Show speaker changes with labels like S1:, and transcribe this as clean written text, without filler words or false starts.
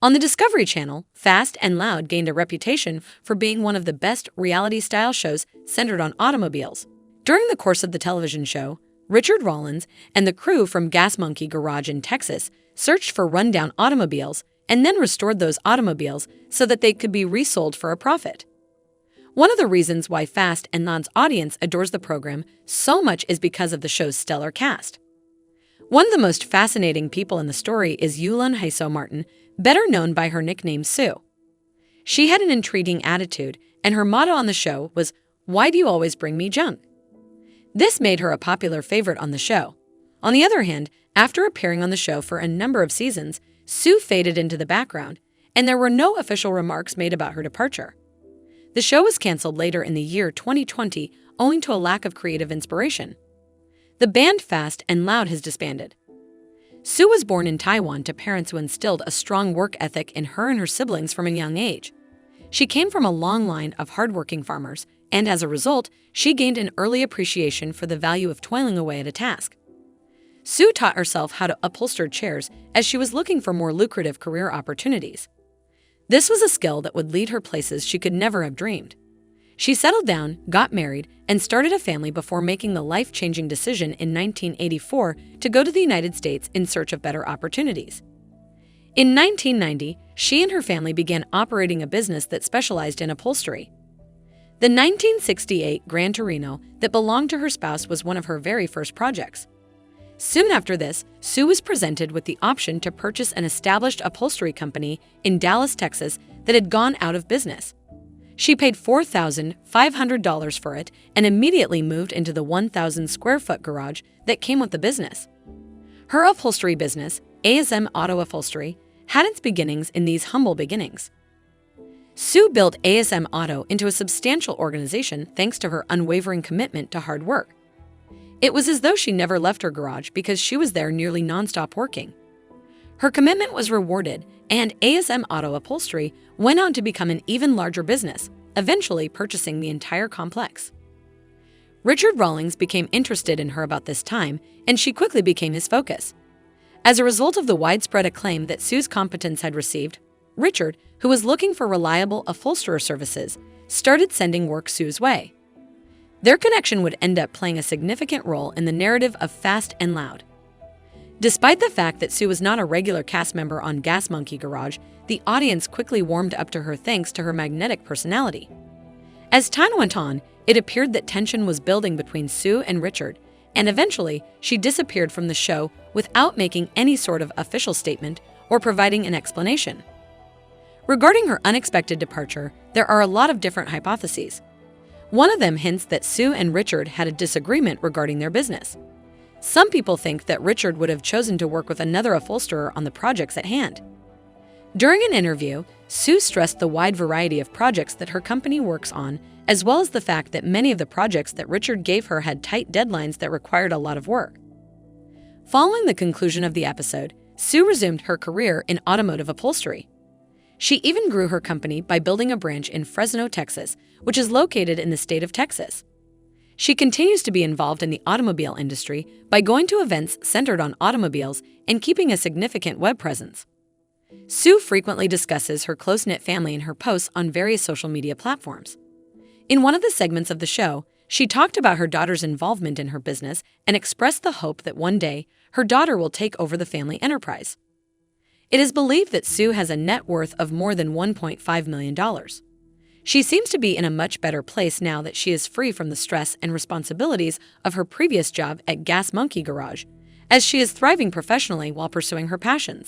S1: On the Discovery Channel, Fast and Loud gained a reputation for being one of the best reality-style shows centered on automobiles. During the course of the television show, Richard Rollins and the crew from Gas Monkey Garage in Texas searched for rundown automobiles and then restored those automobiles so that they could be resold for a profit. One of the reasons why Fast and Loud's audience adores the program so much is because of the show's stellar cast. One of the most fascinating people in the story is Yulun Haiso Martin, better known by her nickname Sue. She had an intriguing attitude, and her motto on the show was, "Why do you always bring me junk?" This made her a popular favorite on the show. On the other hand, after appearing on the show for a number of seasons, Sue faded into the background, and there were no official remarks made about her departure. The show was canceled later in the year 2020 owing to a lack of creative inspiration. The band Fast and Loud has disbanded. Sue was born in Taiwan to parents who instilled a strong work ethic in her and her siblings from a young age. She came from a long line of hardworking farmers, and as a result, she gained an early appreciation for the value of toiling away at a task. Sue taught herself how to upholster chairs as she was looking for more lucrative career opportunities. This was a skill that would lead her places she could never have dreamed. She settled down, got married, and started a family before making the life-changing decision in 1984 to go to the United States in search of better opportunities. In 1990, she and her family began operating a business that specialized in upholstery. The 1968 Gran Torino that belonged to her spouse was one of her very first projects. Soon after this, Sue was presented with the option to purchase an established upholstery company in Dallas, Texas that had gone out of business. She paid $4,500 for it and immediately moved into the 1,000-square-foot garage that came with the business. Her upholstery business, ASM Auto-Upholstery, had its beginnings in these humble beginnings. Sue built ASM Auto into a substantial organization thanks to her unwavering commitment to hard work. It was as though she never left her garage because she was there nearly nonstop working. Her commitment was rewarded, and ASM Auto Upholstery went on to become an even larger business, eventually purchasing the entire complex. Richard Rawlings became interested in her about this time, and she quickly became his focus. As a result of the widespread acclaim that Sue's competence had received, Richard, who was looking for reliable upholsterer services, started sending work Sue's way. Their connection would end up playing a significant role in the narrative of Fast and Loud. Despite the fact that Sue was not a regular cast member on Gas Monkey Garage, the audience quickly warmed up to her thanks to her magnetic personality. As time went on, it appeared that tension was building between Sue and Richard, and eventually she disappeared from the show without making any sort of official statement or providing an explanation. Regarding her unexpected departure, there are a lot of different hypotheses. One of them hints that Sue and Richard had a disagreement regarding their business. Some people think that Richard would have chosen to work with another upholsterer on the projects at hand. During an interview, Sue stressed the wide variety of projects that her company works on, as well as the fact that many of the projects that Richard gave her had tight deadlines that required a lot of work. Following the conclusion of the episode, Sue resumed her career in automotive upholstery. She even grew her company by building a branch in Fresno, Texas, which is located in the state of Texas. She continues to be involved in the automobile industry by going to events centered on automobiles and keeping a significant web presence. Sue frequently discusses her close-knit family in her posts on various social media platforms. In one of the segments of the show, she talked about her daughter's involvement in her business and expressed the hope that one day her daughter will take over the family enterprise. It is believed that Sue has a net worth of more than $1.5 million. She seems to be in a much better place now that she is free from the stress and responsibilities of her previous job at Gas Monkey Garage, as she is thriving professionally while pursuing her passions.